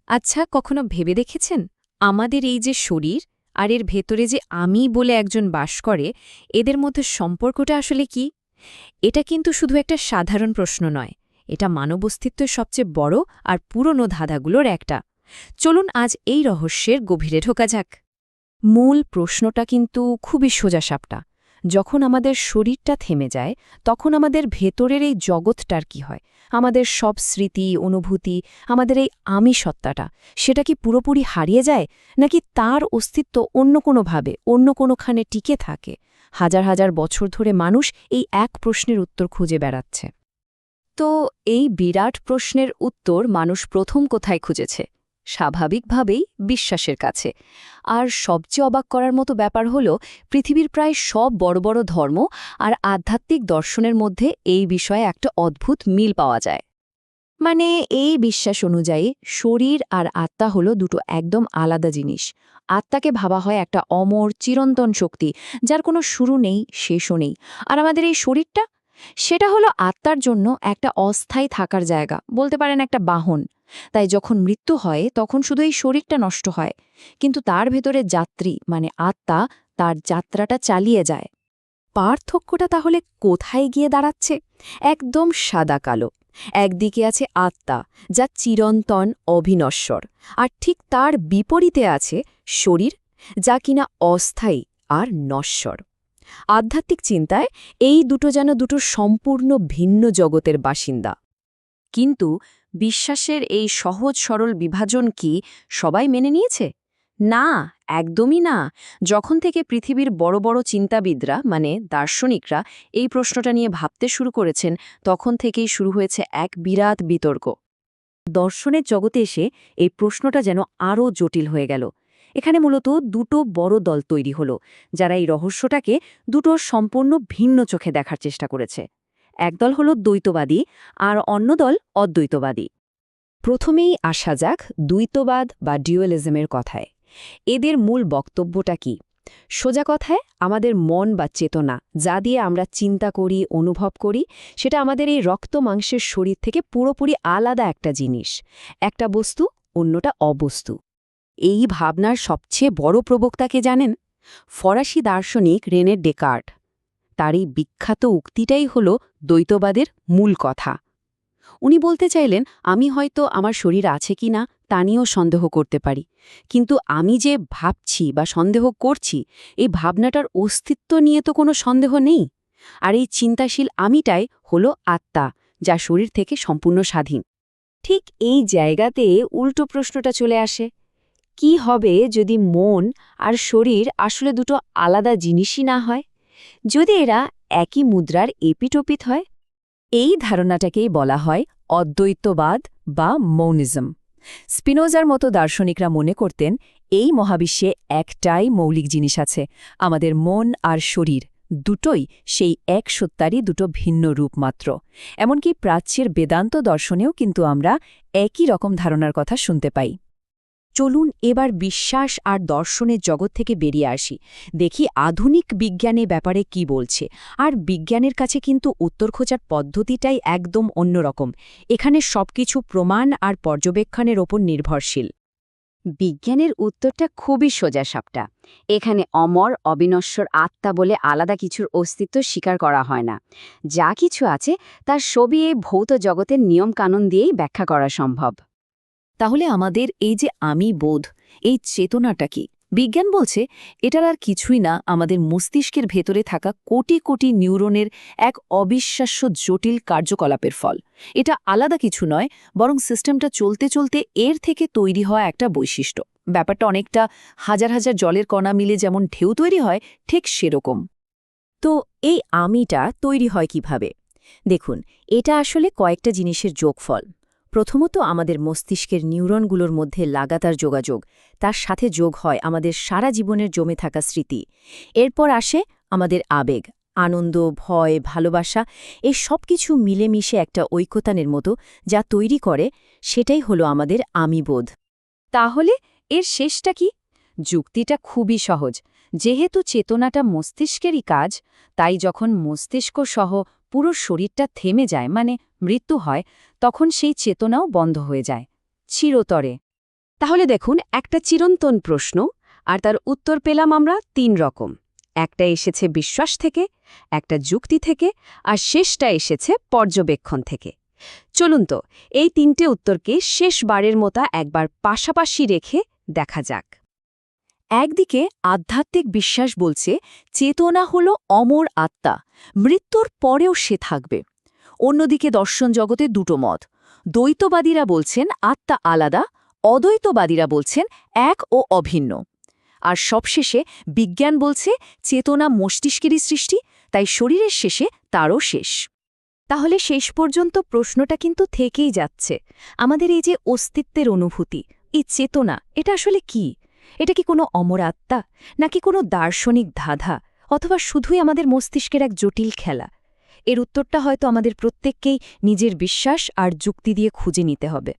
আচ্ছা, কখনো ভেবে দেখেছেন আমাদের এই যে শরীর আর এর ভেতরে যে আমি বলে একজন বাস করে, এদের মধ্যে সম্পর্কটা আসলে কি? এটা কিন্তু শুধু একটা সাধারণ প্রশ্ন নয়, এটা মানব অস্তিত্বের সবচেয়ে বড় আর পুরনো ধাঁধাগুলোর একটা। চলুন আজ এই রহস্যের গভীরে ঢোকা যাক। মূল প্রশ্নটা কিন্তু খুবই সোজাসাপটা। যখন আমাদের শরীরটা থেমে যায়, তখন আমাদের ভেতরের এই জগৎটার কি হয়? আমাদের সব স্মৃতি, অনুভূতি, আমাদের এই আমি সত্তাটা, সেটা কি পুরোপুরি হারিয়ে যায়, নাকি তার অস্তিত্ব অন্য কোনোভাবে অন্য কোনোখানে টিকে থাকে? হাজার হাজার বছর ধরে মানুষ এই এক প্রশ্নের উত্তর খুঁজে বেড়াচ্ছে। তো এই বিরাট প্রশ্নের উত্তর মানুষ প্রথম কোথায় খুঁজেছে? স্বাভাবিকভাবেই বিশ্বাসের কাছে। আর সবচেয়ে অবাক করার মতো ব্যাপার হল, পৃথিবীর প্রায় সব বড় বড় ধর্ম আর আধ্যাত্মিক দর্শনের মধ্যে এই বিষয়ে একটা অদ্ভুত মিল পাওয়া যায়। মানে এই বিশ্বাস অনুযায়ী শরীর আর আত্মা হলো দুটো একদম আলাদা জিনিস। আত্মাকে ভাবা হয় একটা অমর চিরন্তন শক্তি, যার কোনো শুরু নেই, শেষও নেই। আর আমাদের এই শরীরটা, সেটা হলো আত্মার জন্য একটা অস্থায়ী থাকার জায়গা, বলতে পারেন একটা বাহন। তাই যখন মৃত্যু হয় তখন শুধু এই শরীরটা নষ্ট হয়, কিন্তু তার ভেতরে যাত্রী মানে আত্মা তার যাত্রাটা চালিয়ে যায়। পার্থক্যটা তাহলে কোথায় গিয়ে দাঁড়াচ্ছে? একদম সাদা কালো। একদিকে আছে আত্মা, যা চিরন্তন, অবিনশ্বর, আর ঠিক তার বিপরীতে আছে শরীর, যা কিনা অস্থায়ী আর নশ্বর। আধ্যাত্মিক চিন্তায় এই দুটো যেন দুটো সম্পূর্ণ ভিন্ন জগতের বাসিন্দা। কিন্তু বিশ্বাসের এই সহজ সরল বিভাজন কি সবাই মেনে নিয়েছে? না, একদমই না। যখন থেকে পৃথিবীর বড় বড় চিন্তাবিদরা মানে দার্শনিকরা এই প্রশ্নটা নিয়ে ভাবতে শুরু করেছেন, তখন থেকেই শুরু হয়েছে এক বিরাট বিতর্ক। দর্শনের জগতে এসে এই প্রশ্নটা যেন আরও জটিল হয়ে গেল। এখানে মূলত দুটো বড় দল তৈরি হলো, যারা এই রহস্যটাকে দুটো সম্পূর্ণ ভিন্ন চোখে দেখার চেষ্টা করেছে। একদল হলো দ্বৈতবাদী আর অন্য দল অদ্বৈতবাদী। প্রথমেই আসা যাক দ্বৈতবাদ বা ডিউয়ালিজমের কথায়। এদের মূল বক্তব্যটা কি? সোজা কথায়, আমাদের মন বা চেতনা, যা দিয়ে আমরা চিন্তা করি, অনুভব করি, সেটা আমাদের এই রক্ত মাংসের শরীর থেকে পুরোপুরি আলাদা একটা জিনিস। একটা বস্তু, অন্যটা অবস্তু। এই ভাবনার সবচেয়ে বড় প্রবক্তাকে জানেন? ফরাসি দার্শনিক রেনে ডেকার্ট। তার এই বিখ্যাত উক্তিটাই হল দ্বৈতবাদের মূল কথা। উনি বলতে চাইলেন, আমি হয়তো আমার শরীর আছে কি না তা নিয়েও সন্দেহ করতে পারি, কিন্তু আমি যে ভাবছি বা সন্দেহ করছি, এই ভাবনাটার অস্তিত্ব নিয়ে তো কোনো সন্দেহ নেই। আর এই চিন্তাশীল আমিটাই হলো আত্মা, যা শরীর থেকে সম্পূর্ণ স্বাধীন। ঠিক এই জায়গাতে উল্টো প্রশ্নটা চলে আসে, কি হবে যদি মন আর শরীর আসলে দুটো আলাদা জিনিসই না হয়? যদি এরা একই মুদ্রার এপিটোপিট হয়? এই ধারণাটাকেই বলা হয় অদ্বৈতবাদ বা মৌনিজম। স্পিনোজার মতো দার্শনিকরা মনে করতেন, এই মহাবিশ্বে একটাই মৌলিক জিনিস আছে, আমাদের মন আর শরীর, দুটোই সেই এক সত্তারই দুটো ভিন্ন রূপ মাত্র। এমনকি প্রাচ্যের বেদান্ত দর্শনেও কিন্তু আমরা একই রকম ধারণার কথা শুনতে পাই। চলুন এবার বিশ্বাস আর দর্শনের জগৎ থেকে বেরিয়ে আসি, দেখি আধুনিক বিজ্ঞানে ব্যাপারে কি বলছে। আর বিজ্ঞানের কাছে কিন্তু উত্তর খোঁজার পদ্ধতিটাই একদম অন্যরকম। এখানে সবকিছু প্রমাণ আর পর্যবেক্ষণের ওপর নির্ভরশীল। বিজ্ঞানের উত্তরটা খুবই সোজাসাপটা। এখানে অমর, অবিনশ্বর আত্মা বলে আলাদা কিছুর অস্তিত্ব স্বীকার করা হয় না। যা কিছু আছে তার সবই এই ভৌত জগতের নিয়মকানুন দিয়েই ব্যাখ্যা করা সম্ভব। তাহলে আমাদের এই যে আমি বোধ, এই চেতনাটা কি? বিজ্ঞান বলছে এটার আর কিছুই না, আমাদের মস্তিষ্কের ভেতরে থাকা কোটি কোটি নিউরনের এক অবিশ্বাস্য জটিল কার্যকলাপের ফল। এটা আলাদা কিছু নয়, বরং সিস্টেমটা চলতে চলতে এর থেকে তৈরি হওয়া একটা বৈশিষ্ট্য। ব্যাপারটা অনেকটা হাজার হাজার জলের কণা মিলে যেমন ঢেউ তৈরি হয়, ঠিক সেরকম। তো এই আমিটা তৈরি হয় কিভাবে? দেখুন, এটা আসলে কয়েকটা জিনিসের যোগফল। প্রথমত আমাদের মস্তিষ্কের নিউরনগুলোর মধ্যে লাগাতার যোগাযোগ, তার সাথে যোগ হয় আমাদের সারা জীবনের জমে থাকা স্মৃতি। এরপর আসে আমাদের আবেগ, আনন্দ, ভয়, ভালোবাসা, এই সব কিছু মিলেমিশে একটা ঐকতানের মতো যা তৈরি করে, সেটাই হলো আমাদের আমিবোধ। তাহলে এর শেষটা কি? যুক্তিটা খুবই সহজ। যেহেতু চেতনাটা মস্তিষ্কেরই কাজ, তাই যখন মস্তিষ্ক সহ পুরো শরীরটা থেমে যায় মানে মৃত্যু হয়, তখন সেই চেতনাও বন্ধ হয়ে যায় চিরতরে। তাহলে দেখুন, একটা চিরন্তন প্রশ্ন, আর তার উত্তর পেলাম আমরা 3 রকম। একটা এসেছে বিশ্বাস থেকে, একটা যুক্তি থেকে, আর শেষটা এসেছে পর্যবেক্ষণ থেকে। চলুন তো এই 3টে উত্তরকে শেষবারের মতো একবার পাশাপাশি রেখে দেখা যাক। একদিকে আধ্যাত্মিক বিশ্বাস বলছে চেতনা হল অমর আত্মা, মৃত্যুর পরেও সে থাকবে। অন্যদিকে দর্শন জগতে দুটো মত, দ্বৈতবাদীরা বলছেন আত্মা আলাদা, অদ্বৈতবাদীরা বলছেন এক ও অভিন্ন। আর সবশেষে বিজ্ঞান বলছে চেতনা মস্তিষ্কেরই সৃষ্টি, তাই শরীরের শেষে তারও শেষ। তাহলে শেষ পর্যন্ত প্রশ্নটা কিন্তু থেকেই যাচ্ছে, আমাদের এই যে অস্তিত্বের অনুভূতি, এই চেতনা, এটা আসলে কি? এটা কি কোনো অমর আত্মা, নাকি কোনো দার্শনিক ধাঁধা, অথবা শুধুই আমাদের মস্তিষ্কের এক জটিল খেলা? এর উত্তরটা হয়তো আমাদের প্রত্যেককেই নিজের বিশ্বাস আর যুক্তি দিয়ে খুঁজে নিতে হবে।